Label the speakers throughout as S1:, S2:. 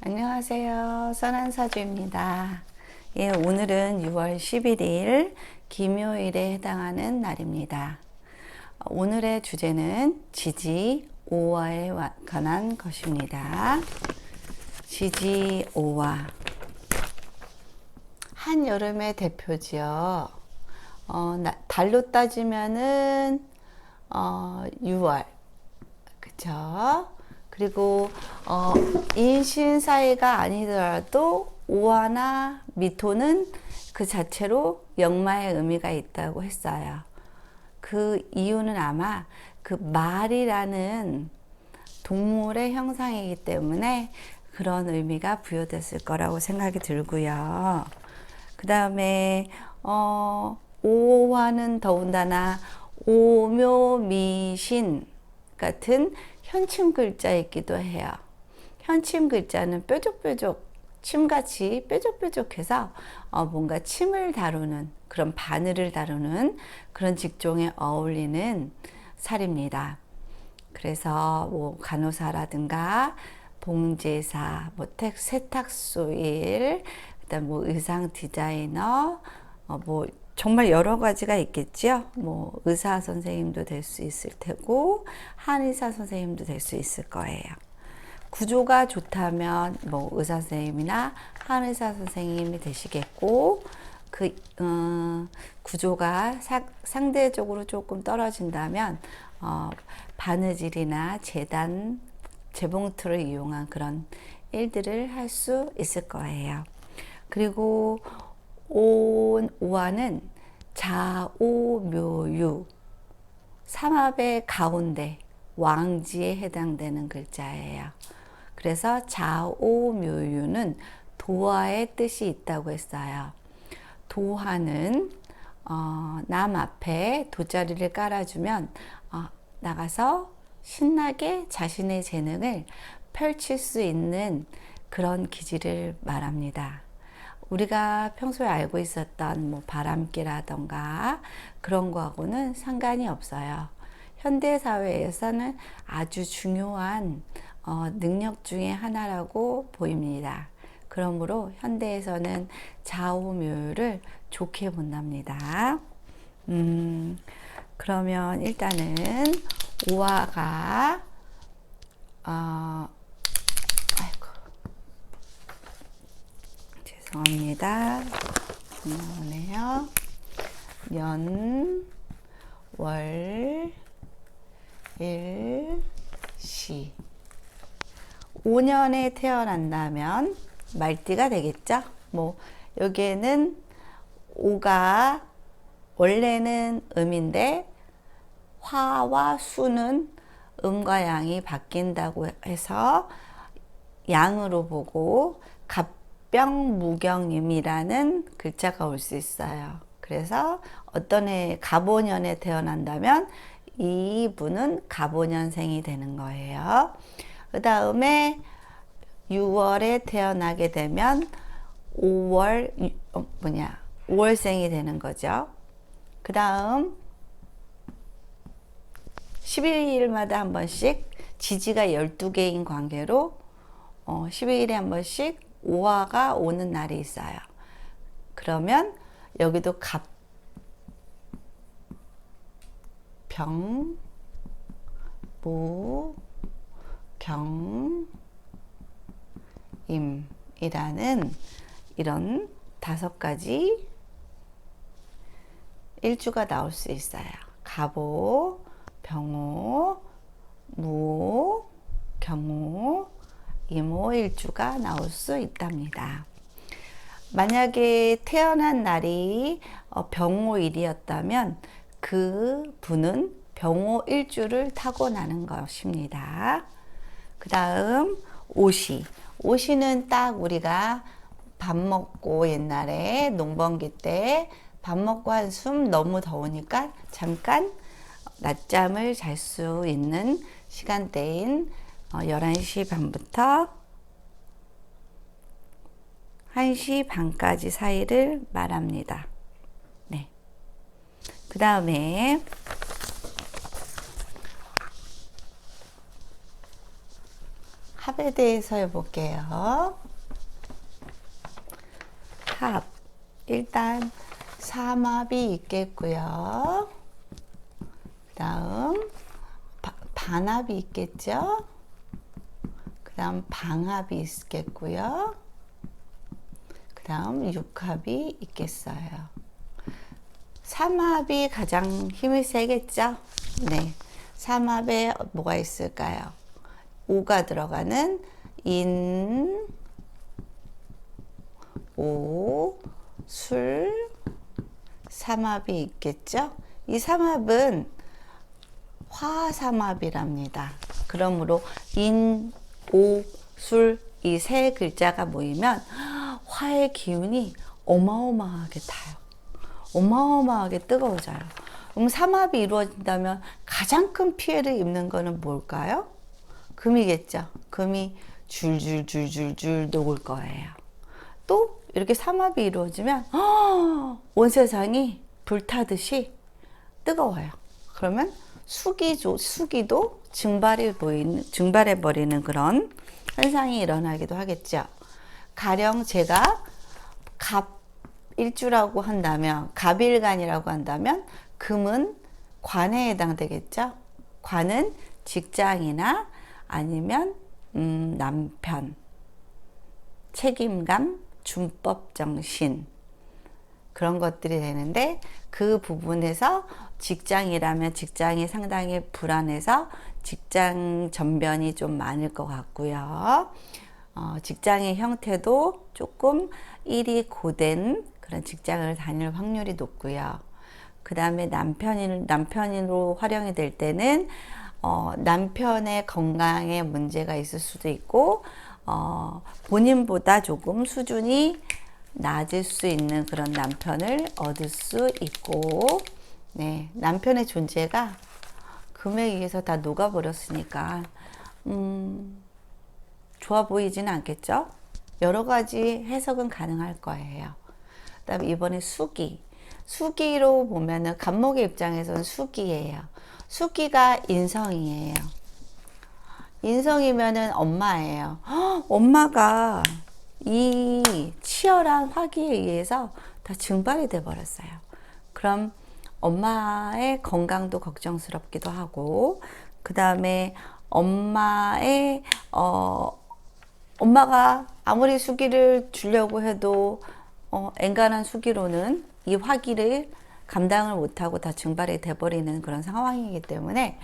S1: 안녕하세요. 선한사주입니다. 예, 오늘은 6월 11일 김요일에 해당하는 날입니다. 오늘의 주제는 지지오화에 관한 것입니다. 지지오화. 한여름의 대표지요. 달로 따지면은 6월. 그쵸? 그리고 인신 사이가 아니더라도 오화나 미토는 그 자체로 역마의 의미가 있다고 했어요. 그 이유는 아마 그 말이라는 동물의 형상이기 때문에 그런 의미가 부여됐을 거라고 생각이 들고요. 그 다음에 오화는 더군다나 오묘미신 같은 현침 글자이기도 해요. 현침 글자는 뾰족뾰족, 침같이 뾰족뾰족해서 뭔가 침을 다루는 그런 바늘을 다루는 그런 직종에 어울리는 살입니다. 그래서 뭐 간호사라든가 봉제사, 뭐 세탁소일, 그다음 뭐 의상 디자이너, 뭐 정말 여러 가지가 있겠죠. 뭐 의사 선생님도 될 수 있을 테고 한의사 선생님도 될 수 있을 거예요. 구조가 좋다면 뭐 의사 선생님이나 한의사 선생님이 되시겠고 그 구조가 상대적으로 조금 떨어진다면 바느질이나 재봉틀을 이용한 그런 일들을 할 수 있을 거예요. 그리고 오화는 자오묘유, 삼합의 가운데 왕지에 해당되는 글자예요. 그래서 자오묘유는 도화의 뜻이 있다고 했어요. 도화는 남 앞에 돗자리를 깔아주면 나가서 신나게 자신의 재능을 펼칠 수 있는 그런 기질을 말합니다. 우리가 평소에 알고 있었던 뭐 바람기라던가 그런 거하고는 상관이 없어요. 현대 사회에서는 아주 중요한 능력 중에 하나라고 보입니다. 그러므로 현대에서는 좌우묘를 좋게 본답니다. 그러면 일단은 오화가 죄송합니다. 나오네요. 년, 월, 일, 시. 5년에 태어난다면 말띠가 되겠죠? 뭐 여기에는 오가 원래는 음인데 화와 수는 음과 양이 바뀐다고 해서 양으로 보고 갑병무경임이라는 글자가 올 수 있어요. 그래서 어떤 해 갑오년에 태어난다면 이분은 갑오년생이 되는 거예요. 그 다음에 6월에 태어나게 되면 5월생이 되는 거죠. 그 다음 11일마다 한 번씩 지지가 12개인 관계로 12일에 한 번씩 오화가 오는 날이 있어요. 그러면 여기도 병, 무, 경, 임이라는 이런 5가지 일주가 나올 수 있어요. 갑오, 병오, 무오, 경오, 임오 일주가 나올 수 있답니다. 만약에 태어난 날이 병오일이었다면 그 분은 병오 일주를 타고나는 것입니다. 그 다음 오시. 오시는 딱 우리가 밥 먹고 옛날에 농번기 때 밥 먹고 한숨 너무 더우니까 잠깐 낮잠을 잘 수 있는 시간대인 11시 반부터 1시 반까지 사이를 말합니다. 네. 그 다음에 합에 대해서 해볼게요. 합. 일단 삼합이 있겠고요. 그 다음 반합이 있겠죠. 그 다음 방합이 있겠고요. 그 다음 육합이 있겠어요. 삼합이 가장 힘이 세겠죠. 네. 삼합에 뭐가 있을까요? 오가 들어가는 인, 오, 술, 삼합이 있겠죠. 이 삼합은 화삼합이랍니다. 그러므로 인, 오, 술 이 세 글자가 모이면 화의 기운이 어마어마하게 타요. 어마어마하게 뜨거워져요. 그럼 삼합이 이루어진다면 가장 큰 피해를 입는 거는 뭘까요? 금이겠죠. 금이 줄줄줄줄줄 녹을 거예요. 또 이렇게 삼합이 이루어지면 온 세상이 불타듯이 뜨거워요. 그러면 수기도 증발해 버리는 그런 현상이 일어나기도 하겠죠. 가령 제가 갑일주라고 한다면, 갑일간이라고 한다면 금은 관에 해당되겠죠. 관은 직장이나 아니면 남편, 책임감, 준법정신 그런 것들이 되는데, 그 부분에서 직장이라면 직장이 상당히 불안해서 직장 전변이 좀 많을 것 같고요. 직장의 형태도 조금 일이 고된 그런 직장을 다닐 확률이 높고요. 그 다음에 남편으로 활용이 될 때는 남편의 건강에 문제가 있을 수도 있고, 본인보다 조금 수준이 낮을 수 있는 그런 남편을 얻을 수 있고, 네, 남편의 존재가 금에 의해서 다 녹아버렸으니까 좋아 보이지는 않겠죠? 여러 가지 해석은 가능할 거예요. 그다음에 이번에 수기로 보면은 간목의 입장에서는 수기예요. 수기가 인성이에요. 인성이면은 엄마예요. 엄마가 이 치열한 화기에 의해서 다 증발이 돼 버렸어요. 그럼 엄마의 건강도 걱정스럽기도 하고, 그 다음에 엄마가 아무리 수기를 주려고 해도 엔간한 수기로는 이 화기를 감당을 못하고 다 증발이 돼버리는 그런 상황이기 때문에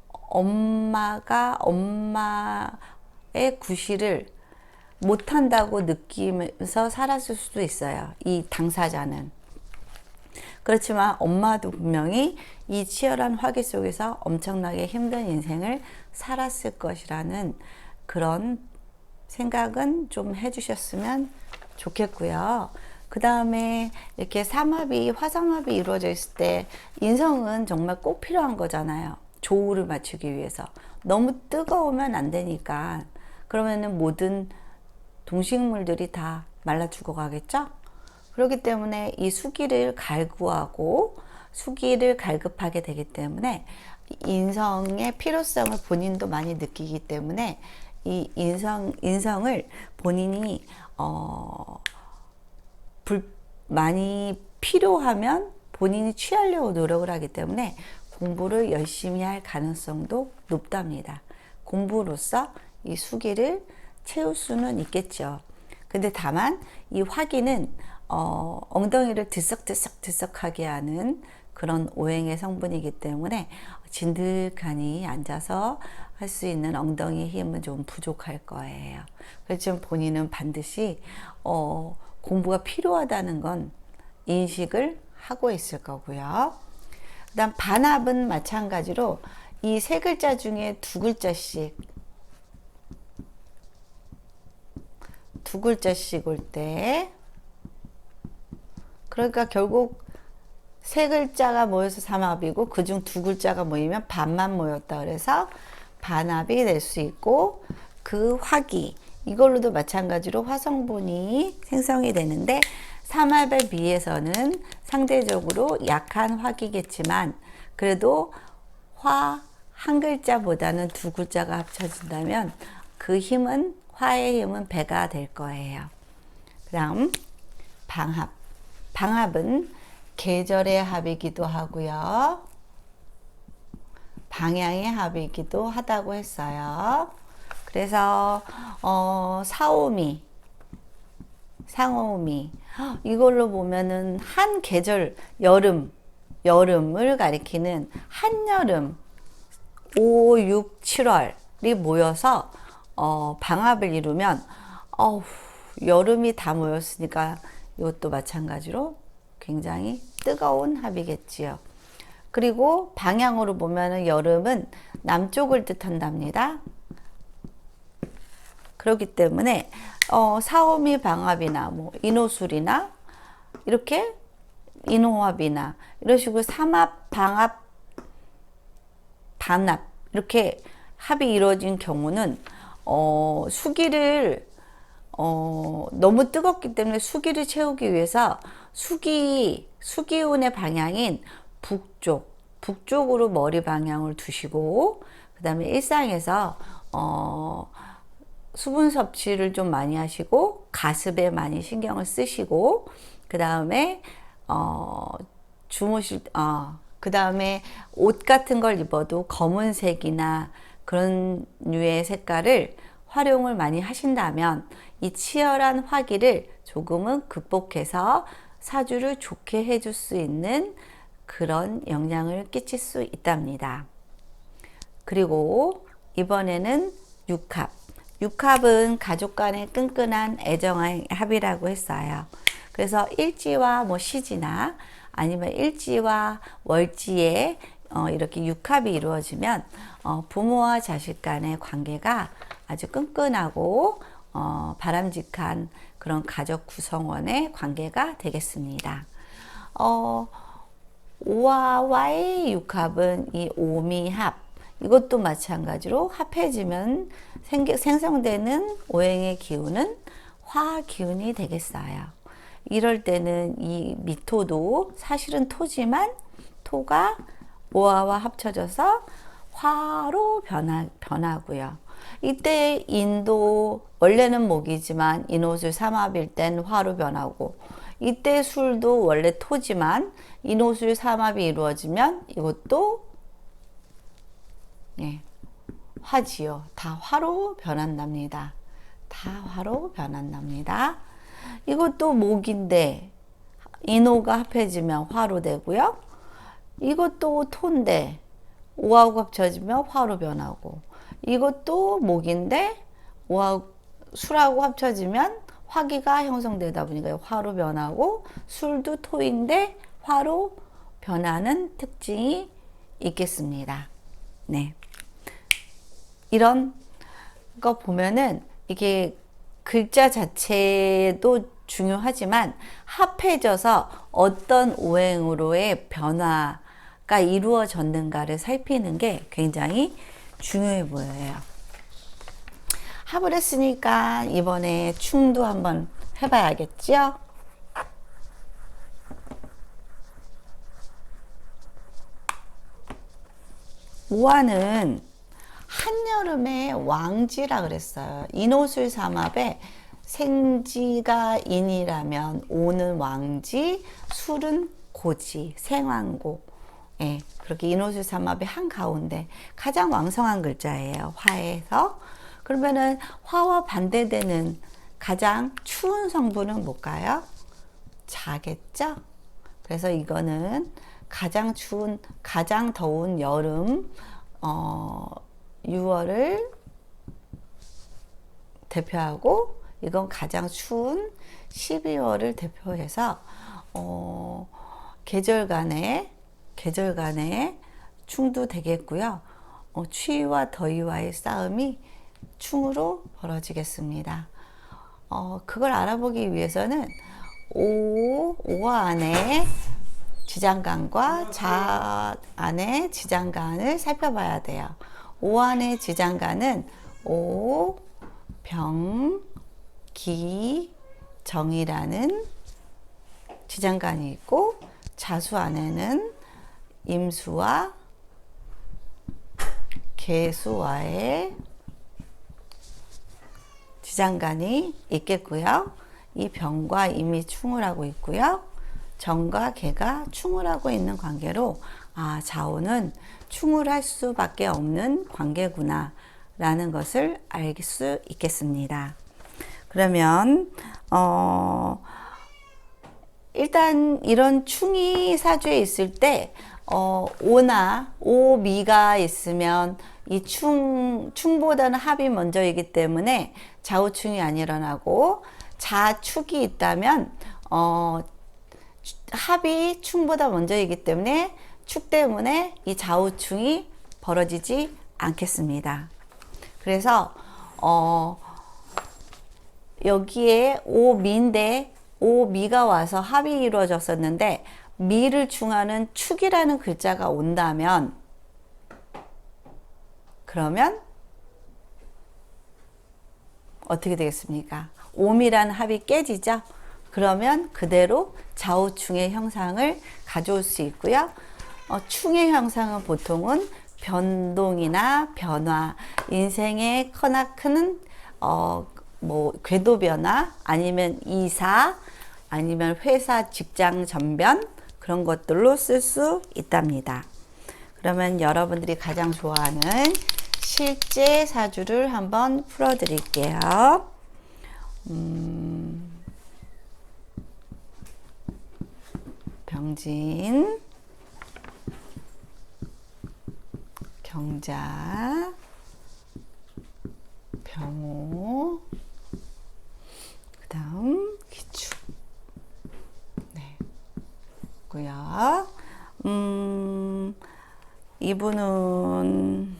S1: 엄마가 엄마의 구실을 못한다고 느끼면서 살았을 수도 있어요. 이 당사자는. 그렇지만 엄마도 분명히 이 치열한 화기 속에서 엄청나게 힘든 인생을 살았을 것이라는 그런 생각은 좀 해주셨으면 좋겠고요. 그 다음에 이렇게 화삼합이 이루어져 있을 때 인성은 정말 꼭 필요한 거잖아요. 조우를 맞추기 위해서. 너무 뜨거우면 안 되니까. 그러면은 모든 동식물들이 다 말라 죽어가겠죠? 그렇기 때문에 이 수기를 갈구하고 수기를 갈급하게 되기 때문에 인성의 필요성을 본인도 많이 느끼기 때문에 이 인성을 본인이 많이 필요하면 본인이 취하려고 노력을 하기 때문에 공부를 열심히 할 가능성도 높답니다. 공부로서 이 수기를 채울 수는 있겠죠. 근데 다만 이 화기는 엉덩이를 들썩들썩하게 하는 그런 오행의 성분이기 때문에 진득하니 앉아서 할 수 있는 엉덩이 힘은 좀 부족할 거예요. 그렇지만 본인은 반드시 공부가 필요하다는 건 인식을 하고 있을 거고요. 그다음 반합은 마찬가지로 이 세 글자 중에 두 글자씩 올 때, 그러니까 결국 세 글자가 모여서 삼합이고 그중 두 글자가 모이면 반만 모였다 그래서 반합이 될 수 있고, 그 화기 이걸로도 마찬가지로 화성분이 생성이 되는데 삼합에 비해서는 상대적으로 약한 화기겠지만 그래도 한 글자보다는 두 글자가 합쳐진다면 그 힘은, 화의 힘은 배가 될 거예요. 그 다음 방합. 방합은 계절의 합이기도 하고요, 방향의 합이기도 하다고 했어요. 그래서 사오미, 상오미, 이걸로 보면은 한 계절, 여름을 가리키는 한여름, 5, 6, 7월이 모여서 방합을 이루면 여름이 다 모였으니까 이것도 마찬가지로 굉장히 뜨거운 합이겠지요. 그리고 방향으로 보면은 여름은 남쪽을 뜻한답니다. 그렇기 때문에 사오미 방합이나 뭐 인호술이나 이렇게 인호합이나 이런 식으로 삼합, 방합, 반합 이렇게 합이 이루어진 경우는 수기를 너무 뜨겁기 때문에 수기를 채우기 위해서 수기운의 방향인 북쪽으로 머리 방향을 두시고, 그 다음에 일상에서 수분 섭취를 좀 많이 하시고 가습에 많이 신경을 쓰시고, 그 다음에 그 다음에 옷 같은 걸 입어도 검은색이나 그런 류의 색깔을 활용을 많이 하신다면 이 치열한 화기를 조금은 극복해서 사주를 좋게 해줄 수 있는 그런 영향을 끼칠 수 있답니다. 그리고 이번에는 육합. 육합은 가족 간의 끈끈한 애정의 합이라고 했어요. 그래서 일지와 뭐 시지나 아니면 일지와 월지에 이렇게 육합이 이루어지면 부모와 자식 간의 관계가 아주 끈끈하고 바람직한 그런 가족 구성원의 관계가 되겠습니다. 오화와의 육합은 이 오미합, 이것도 마찬가지로 합해지면 생성되는 오행의 기운은 화 기운이 되겠어요. 이럴 때는 이 미토도 사실은 토지만 토가 오화와 합쳐져서 화로 변하고요. 이때 인도, 원래는 목이지만 인호술 삼합일 땐 화로 변하고, 이때 술도 원래 토지만 인호술 삼합이 이루어지면 이것도 화지요. 다 화로 변한답니다. 다 화로 변한답니다. 이것도 목인데 인호가 합해지면 화로 되고요. 이것도 토인데 오하고 합쳐지면 화로 변하고, 이것도 목인데 술하고 합쳐지면 화기가 형성되다 보니까 화로 변하고, 술도 토인데 화로 변하는 특징이 있겠습니다. 네. 이런 거 보면은 이게 글자 자체도 중요하지만 합해져서 어떤 오행으로의 변화가 이루어졌는가를 살피는 게 굉장히 중요해 보여요. 합을 했으니까 이번에 충도 한번 해봐야겠죠? 오화는 한여름의 왕지라 그랬어요. 인호술 삼합에 생지가 인이라면 오는 왕지, 술은 고지, 생왕고. 예, 그렇게 인호술 삼합의 한가운데 가장 왕성한 글자예요. 화에서. 그러면은 화와 반대되는 가장 추운 성분은 뭘까요? 자겠죠? 그래서 이거는 가장 추운, 가장 더운 여름, 6월을 대표하고, 이건 가장 추운 12월을 대표해서 계절 간에 충도 되겠고요. 추위와 더위와의 싸움이 충으로 벌어지겠습니다. 그걸 알아보기 위해서는 오화 안에 지장간과 자 안의 지장간을 살펴봐야 돼요. 오 안의 지장간은 오, 병, 기, 정이라는 지장간이 있고, 자수 안에는 임수와 개수와의 지장간이 있겠고요. 이 병과 임이 충을 하고 있고요. 정과 개가 충을 하고 있는 관계로 자오는 충을 할 수밖에 없는 관계구나 라는 것을 알 수 있겠습니다. 그러면 일단 이런 충이 사주에 있을 때 오나 오미가 있으면 이 충보다는 합이 먼저이기 때문에 좌우충이 안 일어나고 자축이 있다면 합이 충보다 먼저이기 때문에 축 때문에 이 좌우충이 벌어지지 않겠습니다. 그래서 여기에 오미인데 오미가 와서 합이 이루어졌었는데 미를 충하는 축이라는 글자가 온다면 그러면 어떻게 되겠습니까? 오미라는 합이 깨지죠. 그러면 그대로 좌우충의 형상을 가져올 수 있고요. 충의 형상은 보통은 변동이나 변화, 인생의 커나 큰 궤도 변화, 아니면 이사, 아니면 회사 직장 전변, 그런 것들로 쓸 수 있답니다. 그러면 여러분들이 가장 좋아하는 실제 사주를 한번 풀어 드릴게요. 병진, 경자, 병호, 그 다음 기축. 네. 고요. 이분은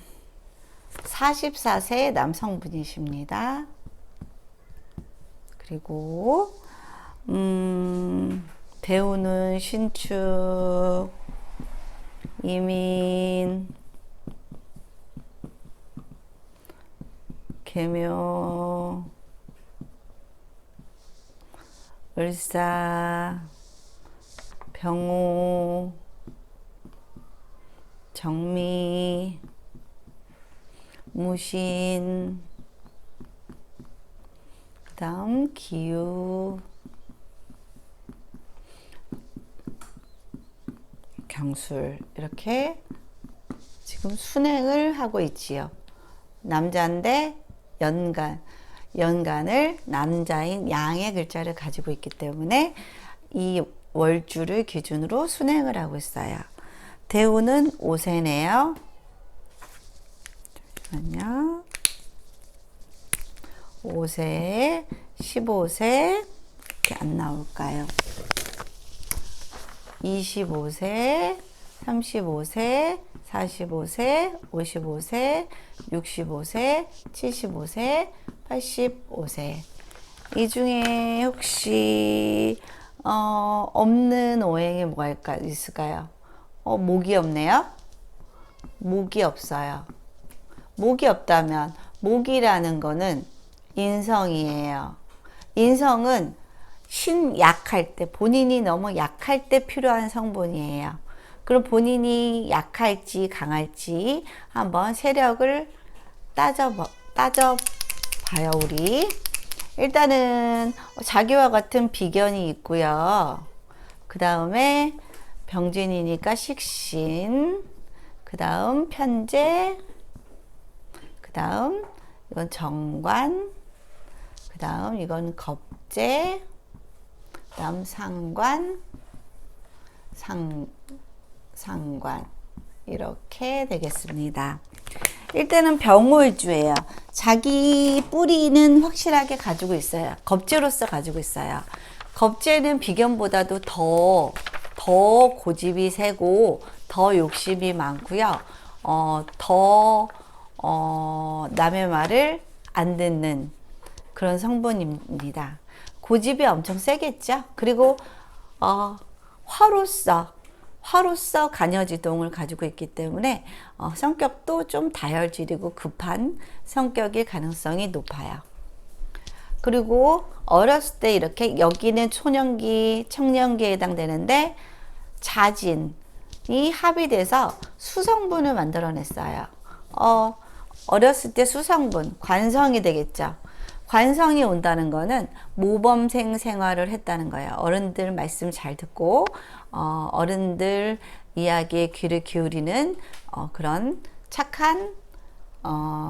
S1: 44세 남성분이십니다. 그리고 배우는 신축, 이민, 계묘, 을사, 병호, 정미, 무신, 그 다음 기유, 경술, 이렇게 지금 순행을 하고 있지요. 남자인데 연간을 남자인 양의 글자를 가지고 있기 때문에 이 월주를 기준으로 순행을 하고 있어요. 대우는 5세네요. 잠시만요. 5세, 15세, 이렇게 안 나올까요? 25세, 35세, 45세, 55세, 65세, 75세, 85세. 이 중에 혹시 없는 오행이 뭐가 있을까요? 목이 없네요. 목이 없어요. 목이 없다면 목이라는 거는 인성이에요. 인성은 약할 때, 본인이 너무 약할 때 필요한 성분이에요. 그럼 본인이 약할지 강할지 한번 세력을 따져봐요, 우리. 일단은 자기와 같은 비견이 있고요. 그 다음에 병진이니까 식신, 그 다음 편재, 그 다음 이건 정관, 그 다음 이건 겁재, 그 다음 상관, 상관, 이렇게 되겠습니다. 일단은 병호일주예요. 자기 뿌리는 확실하게 가지고 있어요. 겁재로서 가지고 있어요. 겁재는 비견보다도 더 고집이 세고 더 욕심이 많고요. 남의 말을 안 듣는 그런 성분입니다. 고집이 엄청 세겠죠. 그리고 화로서 간여지동을 가지고 있기 때문에 성격도 좀 다혈질이고 급한 성격일 가능성이 높아요. 그리고 어렸을 때 이렇게 여기는 초년기, 청년기에 해당되는데 자진이 합이 돼서 수성분을 만들어냈어요. 어렸을 때 수성분, 관성이 되겠죠. 관성이 온다는 거는 모범생 생활을 했다는 거예요. 어른들 말씀 잘 듣고 어른들 이야기에 귀를 기울이는 그런 착한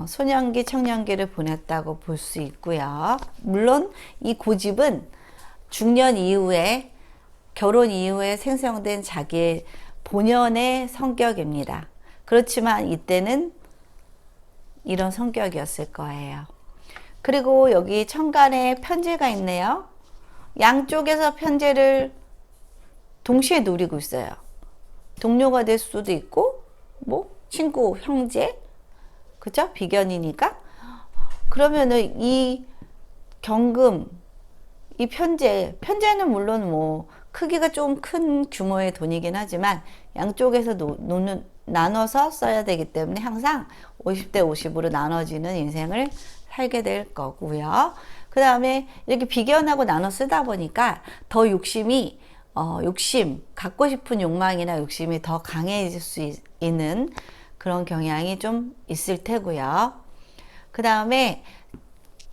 S1: 소년기, 청년기를 보냈다고 볼 수 있고요. 물론 이 고집은 중년 이후에, 결혼 이후에 생성된 자기의 본연의 성격입니다. 그렇지만 이때는 이런 성격이었을 거예요. 그리고 여기 천간에 편제가 있네요. 양쪽에서 편제를 동시에 누리고 있어요. 동료가 될 수도 있고, 뭐, 친구, 형제, 그죠? 비견이니까. 그러면은 이 경금, 이 편제는 물론 뭐, 크기가 좀 큰 규모의 돈이긴 하지만, 양쪽에서 나눠서 써야 되기 때문에 항상 50대 50으로 나눠지는 인생을 살게 될 거고요. 그 다음에 이렇게 비견하고 나눠 쓰다 보니까 더 욕심이 갖고 싶은 욕망이나 욕심이 더 강해질 수 있는 그런 경향이 좀 있을 테고요. 그 다음에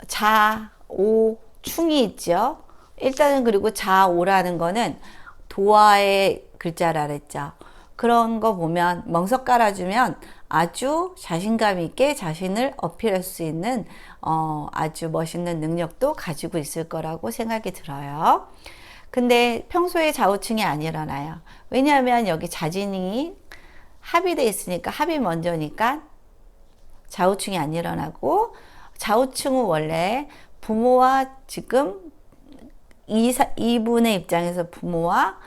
S1: 자, 오, 충이 있죠. 일단은 그리고 자, 오라는 거는 도화의 글자라 그랬죠. 그런 거 보면 멍석 깔아주면 아주 자신감 있게 자신을 어필할 수 있는 아주 멋있는 능력도 가지고 있을 거라고 생각이 들어요. 근데 평소에 좌우충이 안 일어나요. 왜냐하면 여기 자진이 합이 돼 있으니까, 합이 먼저니까 좌우충이 안 일어나고, 좌우충은 원래 부모와 지금 이분의 입장에서 부모와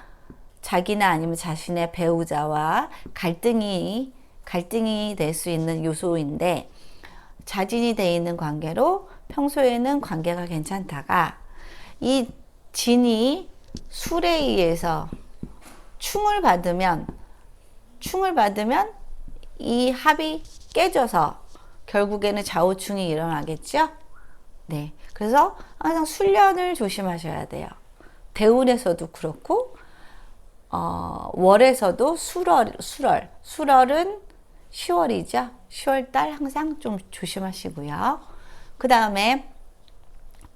S1: 자기나 아니면 자신의 배우자와 갈등이 될 수 있는 요소인데, 자진이 돼 있는 관계로 평소에는 관계가 괜찮다가 이 진이 술에 의해서 충을 받으면 이 합이 깨져서 결국에는 좌우충이 일어나겠죠. 네, 그래서 항상 술련을 조심하셔야 돼요. 대운에서도 그렇고 월에서도 술월은 10월이죠. 10월달 항상 좀 조심하시고요. 그 다음에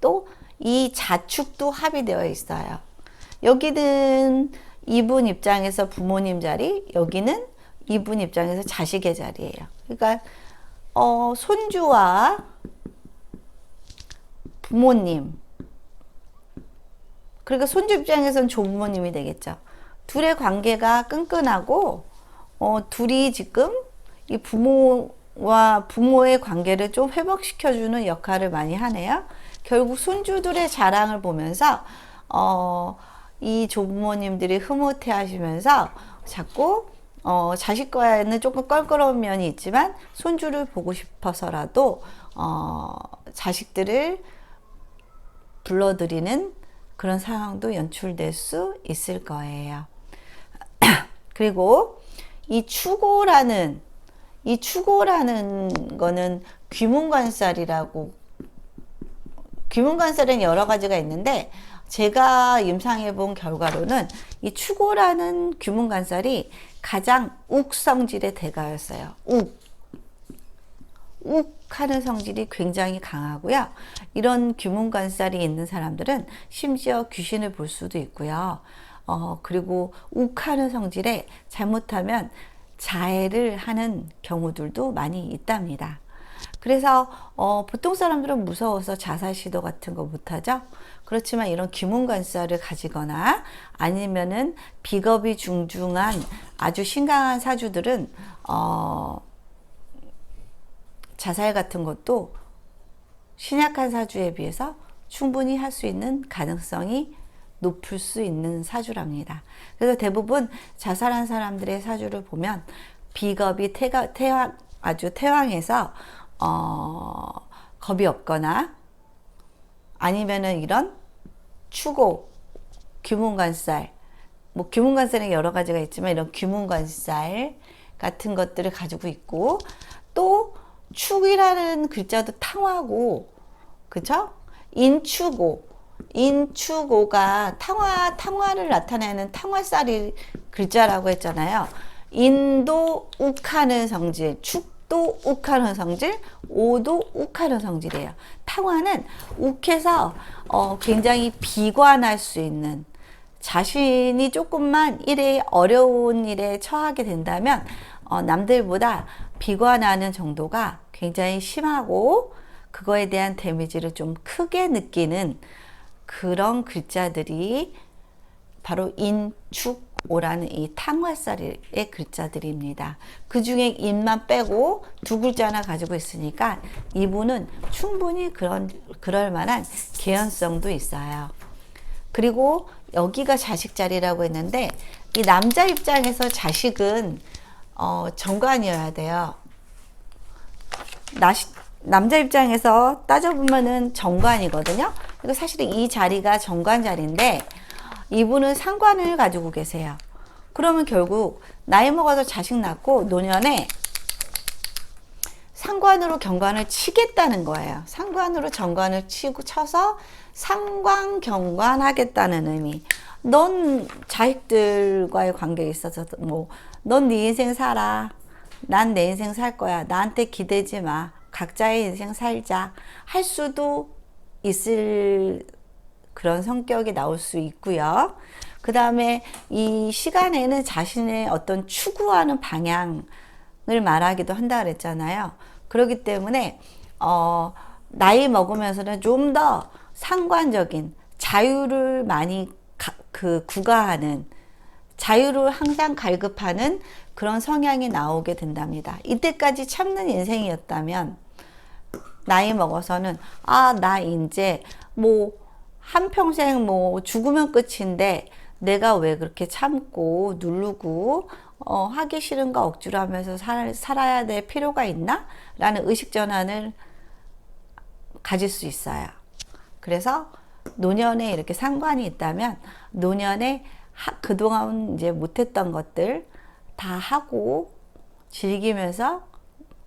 S1: 또 이 자축도 합이 되어 있어요. 여기는 이분 입장에서 부모님 자리, 여기는 이분 입장에서 자식의 자리예요. 그러니까 손주와 부모님, 그러니까 손주 입장에서는 조부모님이 되겠죠. 둘의 관계가 끈끈하고 둘이 지금 이 부모와 부모의 관계를 좀 회복시켜주는 역할을 많이 하네요. 결국 손주들의 자랑을 보면서 이 조부모님들이 흐뭇해 하시면서 자꾸 자식과는 조금 껄끄러운 면이 있지만 손주를 보고 싶어서라도 자식들을 불러들이는 그런 상황도 연출될 수 있을 거예요. 그리고 이 추고라는 거는 귀문관살은 여러 가지가 있는데, 제가 임상해 본 결과로는 이 추고라는 귀문관살이 가장 욱성질의 대가였어요. 욱하는 성질이 굉장히 강하고요. 이런 귀문관살이 있는 사람들은 심지어 귀신을 볼 수도 있고요. 그리고 욱하는 성질에 잘못하면 자해를 하는 경우들도 많이 있답니다. 그래서 보통 사람들은 무서워서 자살 시도 같은 거 못하죠. 그렇지만 이런 귀문관살을 가지거나 아니면은 비겁이 중중한 아주 심각한 사주들은 자살 같은 것도 신약한 사주에 비해서 충분히 할 수 있는 가능성이 높을 수 있는 사주랍니다. 그래서 대부분 자살한 사람들의 사주를 보면 비겁이 아주 태왕해서 겁이 없거나 아니면은 이런 추고, 귀문관살, 뭐 귀문관살은 여러 가지가 있지만 이런 귀문관살 같은 것들을 가지고 있고, 또 축이라는 글자도 탕화고, 그죠? 인추고가 탕화를 나타내는 탕화살이 글자라고 했잖아요. 인도 욱하는 성질, 축도 욱도 욱하는 성질, 오도 욱하는 성질이에요. 탕화는 욱해서 굉장히 비관할 수 있는, 자신이 조금만 일에 어려운 일에 처하게 된다면 남들보다 비관하는 정도가 굉장히 심하고 그거에 대한 데미지를 좀 크게 느끼는 그런 글자들이 바로 인축오라는 이 탕화살의 글자들입니다. 그 중에 인만 빼고 두 글자나 가지고 있으니까 이분은 충분히 그럴 만한 개연성도 있어요. 그리고 여기가 자식 자리라고 했는데 이 남자 입장에서 자식은 정관이어야 돼요. 남자 입장에서 따져보면은 정관이거든요. 그리고 사실은 이 자리가 정관 자리인데 이분은 상관을 가지고 계세요. 그러면 결국 나이 먹어서 자식 낳고 노년에 상관으로 경관을 치겠다는 거예요. 상관으로 정관을 쳐서 상관경관 하겠다는 의미. 넌 자식들과의 관계에 있어서 넌 네 인생 살아. 난 내 인생 살 거야. 나한테 기대지 마. 각자의 인생 살자. 할 수도 있을 그런 성격이 나올 수 있고요. 그 다음에 이 시간에는 자신의 어떤 추구하는 방향을 말하기도 한다 그랬잖아요. 그렇기 때문에 나이 먹으면서는 좀 더 상관적인 자유를 많이 구가하는, 자유를 항상 갈급하는 그런 성향이 나오게 된답니다. 이때까지 참는 인생이었다면 나이 먹어서는 나 이제 한평생 죽으면 끝인데 내가 왜 그렇게 참고 누르고 하기 싫은 거 억지로 하면서 살아야 될 필요가 있나? 라는 의식 전환을 가질 수 있어요. 그래서 노년에 이렇게 상관이 있다면 노년에 그동안 이제 못했던 것들 다 하고 즐기면서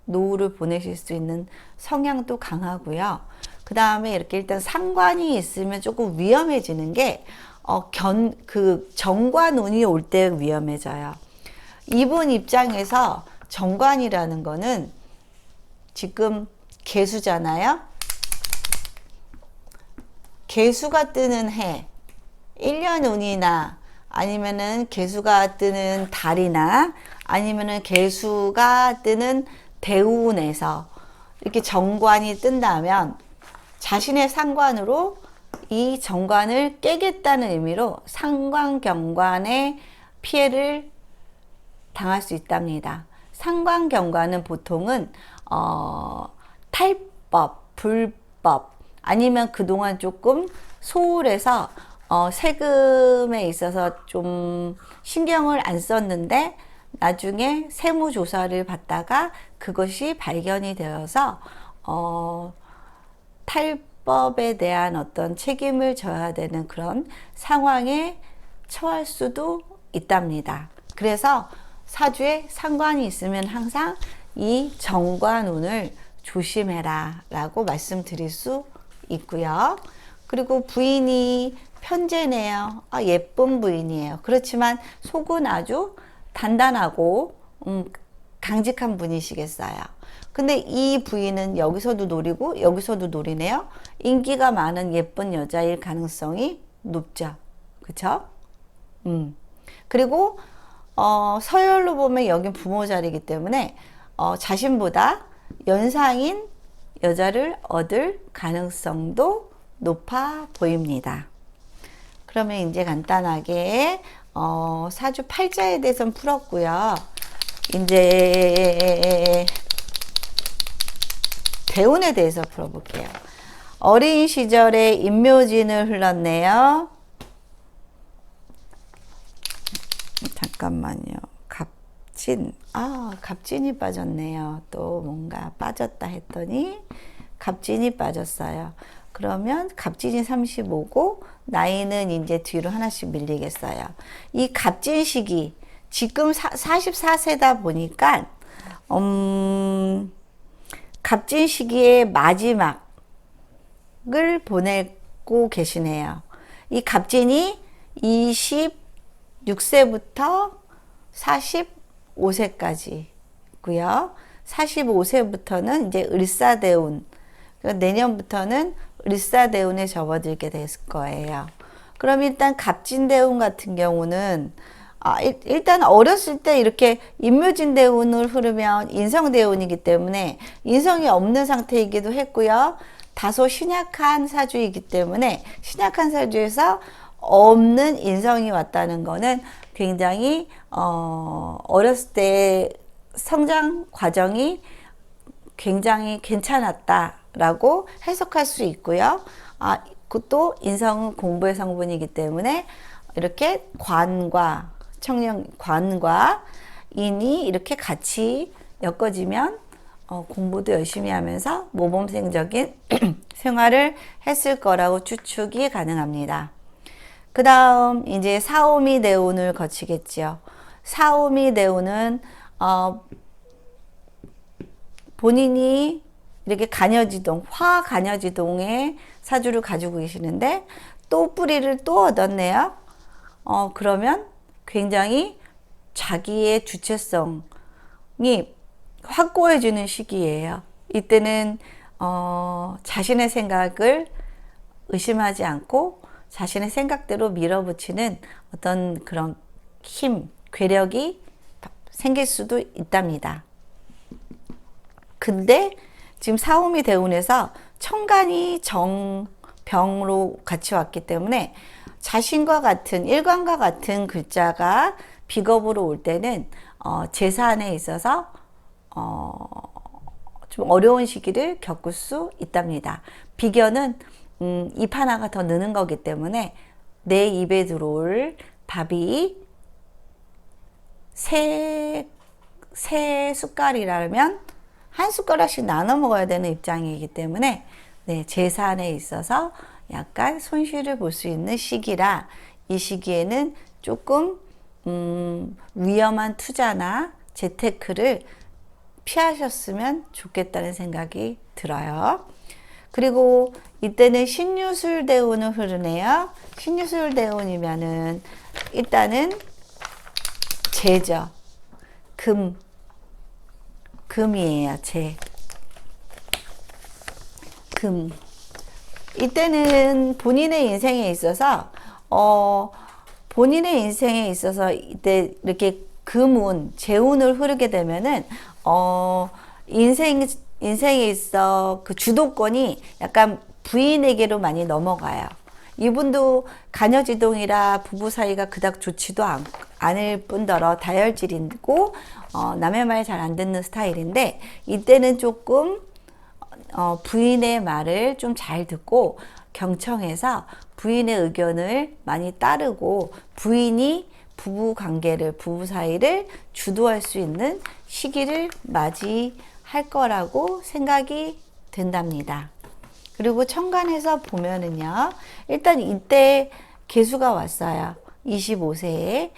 S1: 노후를 보내실 수 있는 성향도 강하고요. 그 다음에 이렇게 일단 상관이 있으면 조금 위험해지는 게 정관운이 올 때 위험해져요. 이분 입장에서 정관이라는 거는 지금 개수잖아요. 개수가 뜨는 해, 1년 운이나 아니면은 개수가 뜨는 달이나 아니면은 개수가 뜨는 대운에서 이렇게 정관이 뜬다면 자신의 상관으로 이 정관을 깨겠다는 의미로 상관경관의 피해를 당할 수 있답니다. 상관경관은 보통은 탈법, 불법 아니면 그동안 조금 소홀해서 세금에 있어서 좀 신경을 안 썼는데 나중에 세무조사를 받다가 그것이 발견이 되어서 탈법에 대한 어떤 책임을 져야 되는 그런 상황에 처할 수도 있답니다. 그래서 사주에 상관이 있으면 항상 이 정관운을 조심해라 라고 말씀드릴 수 있고요. 그리고 부인이 편재네요. 예쁜 부인이에요. 그렇지만 속은 아주 단단하고 강직한 분이시겠어요. 근데 이 부인은 여기서도 노리고 여기서도 노리네요. 인기가 많은 예쁜 여자일 가능성이 높죠. 그쵸? 그리고 서열로 보면 여긴 부모 자리이기 때문에 자신보다 연상인 여자를 얻을 가능성도 높아 보입니다. 그러면 이제 간단하게 사주 팔자에 대해서는 풀었고요. 이제 대운에 대해서 풀어볼게요. 어린 시절에 인묘진을 흘렀네요. 잠깐만요. 갑진. 갑진이 빠졌네요. 또 뭔가 빠졌다 했더니 갑진이 빠졌어요. 그러면 갑진이 35고 나이는 이제 뒤로 하나씩 밀리겠어요. 이 갑진 시기 지금 44세다 보니까 갑진 시기의 마지막을 보내고 계시네요. 이 갑진이 26세부터 45세까지 있고요. 45세부터는 이제 을사대운, 내년부터는 을사대운에 접어들게 될 거예요. 그럼 일단 갑진대운 같은 경우는 일단 어렸을 때 이렇게 임묘진대운을 흐르면 인성대운이기 때문에 인성이 없는 상태이기도 했고요. 다소 신약한 사주이기 때문에 신약한 사주에서 없는 인성이 왔다는 거는 굉장히 어렸을 때 성장 과정이 굉장히 괜찮았다라고 해석할 수 있고요. 그것도 인성은 공부의 성분이기 때문에 이렇게 관과 인이 이렇게 같이 엮어지면 공부도 열심히 하면서 모범생적인 생활을 했을 거라고 추측이 가능합니다. 그 다음 이제 사오미 대운을 거치겠지요. 사오미 대운은 본인이 이렇게 간여지동, 화간여지동의 사주를 가지고 계시는데 또 뿌리를 또 얻었네요. 그러면 굉장히 자기의 주체성이 확고해지는 시기예요. 이때는 자신의 생각을 의심하지 않고 자신의 생각대로 밀어붙이는 어떤 그런 힘, 괴력이 생길 수도 있답니다. 근데 지금 사오미 대운에서 천간이 정병으로 같이 왔기 때문에 자신과 같은 일관과 같은 글자가 비겁으로 올 때는 재산에 있어서 좀 어려운 시기를 겪을 수 있답니다. 비견은 입 하나가 더 느는 거기 때문에 내 입에 들어올 밥이 세 숟갈이라면 한 숟가락씩 나눠 먹어야 되는 입장이기 때문에 재산에 있어서 약간 손실을 볼 수 있는 시기라 이 시기에는 조금 위험한 투자나 재테크를 피하셨으면 좋겠다는 생각이 들어요. 그리고 이때는 신유술 대운을 흐르네요. 신유술 대운이면은 일단은 재죠. 금이에요. 금. 이때는 본인의 인생에 있어서 이때 이렇게 금운, 재운을 흐르게 되면은 인생에 있어 그 주도권이 약간 부인에게로 많이 넘어가요. 이분도 간여지동이라 부부 사이가 그닥 좋지도 않을 뿐더러 다혈질이고 남의 말 잘 안 듣는 스타일인데 이때는 조금 부인의 말을 좀 잘 듣고 경청해서 부인의 의견을 많이 따르고 부인이 부부 사이를 주도할 수 있는 시기를 맞이할 거라고 생각이 된답니다. 그리고 천간에서 보면은요, 일단 이때 계수가 왔어요. 25세에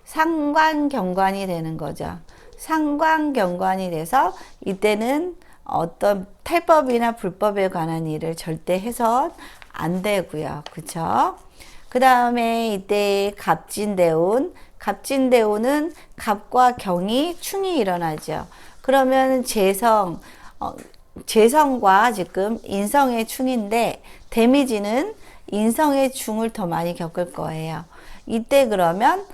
S1: 상관경관이 되는 거죠. 상관경관이 돼서 이때는 어떤 탈법이나 불법에 관한 일을 절대 해선 안 되고요. 그쵸? 그 다음에 이때 갑진대운은 갑과 경이 충이 일어나죠. 그러면 재성과 지금 인성의 충인데 데미지는 인성의 충을 더 많이 겪을 거예요. 이때 그러면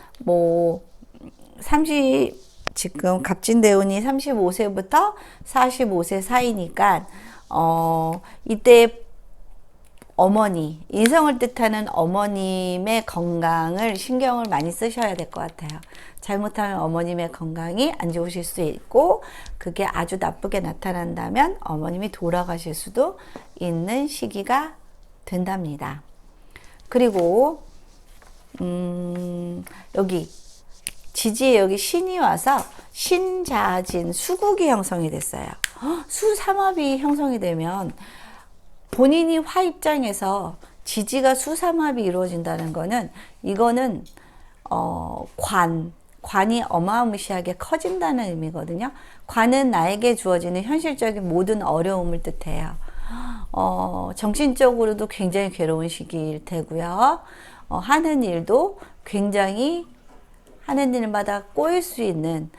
S1: 지금 갑진대운이 35세부터 45세 사이니까 이때 인성을 뜻하는 어머님의 건강을 신경을 많이 쓰셔야 될 것 같아요. 잘못하면 어머님의 건강이 안 좋으실 수 있고 그게 아주 나쁘게 나타난다면 어머님이 돌아가실 수도 있는 시기가 된답니다. 그리고 여기 지지에 여기 신이 와서 신자진 수국이 형성이 됐어요. 수삼합이 형성이 되면 본인이 화 입장에서 지지가 수삼합이 이루어진다는 거는 이거는 관이 어마무시하게 커진다는 의미거든요. 관은 나에게 주어지는 현실적인 모든 어려움을 뜻해요. 정신적으로도 굉장히 괴로운 시기일 테고요. 하는 일도 굉장히 하는 일마다 꼬일 수 있는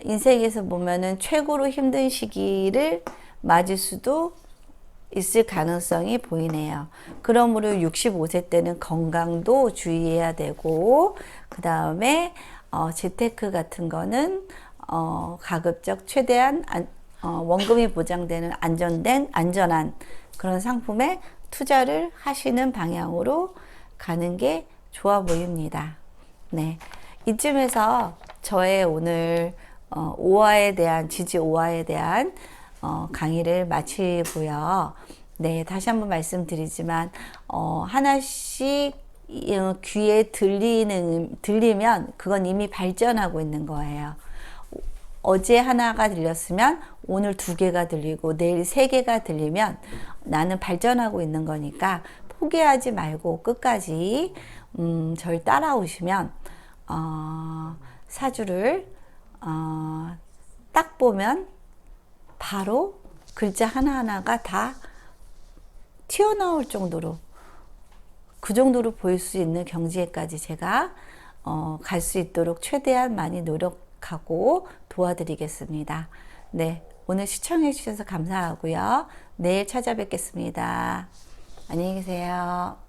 S1: 인생에서 보면은 최고로 힘든 시기를 맞을 수도 있을 가능성이 보이네요. 그러므로 65세 때는 건강도 주의해야 되고, 그 다음에 재테크 같은 거는 가급적 최대한 원금이 보장되는 안전한 그런 상품에 투자를 하시는 방향으로 가는 게 좋아 보입니다. 네, 이쯤에서 저의 오늘 지지 오화에 대한 강의를 마치고요. 네, 다시 한번 말씀드리지만 하나씩 귀에 들리면 그건 이미 발전하고 있는 거예요. 어제 하나가 들렸으면 오늘 2개가 들리고 내일 3개가 들리면 나는 발전하고 있는 거니까 포기하지 말고 끝까지 절 따라오시면 사주를 딱 보면 바로 글자 하나하나가 다 튀어나올 정도로, 그 정도로 보일 수 있는 경지에까지 제가 갈 수 있도록 최대한 많이 노력하고 도와드리겠습니다. 네, 오늘 시청해 주셔서 감사하고요. 내일 찾아뵙겠습니다. 안녕히 계세요.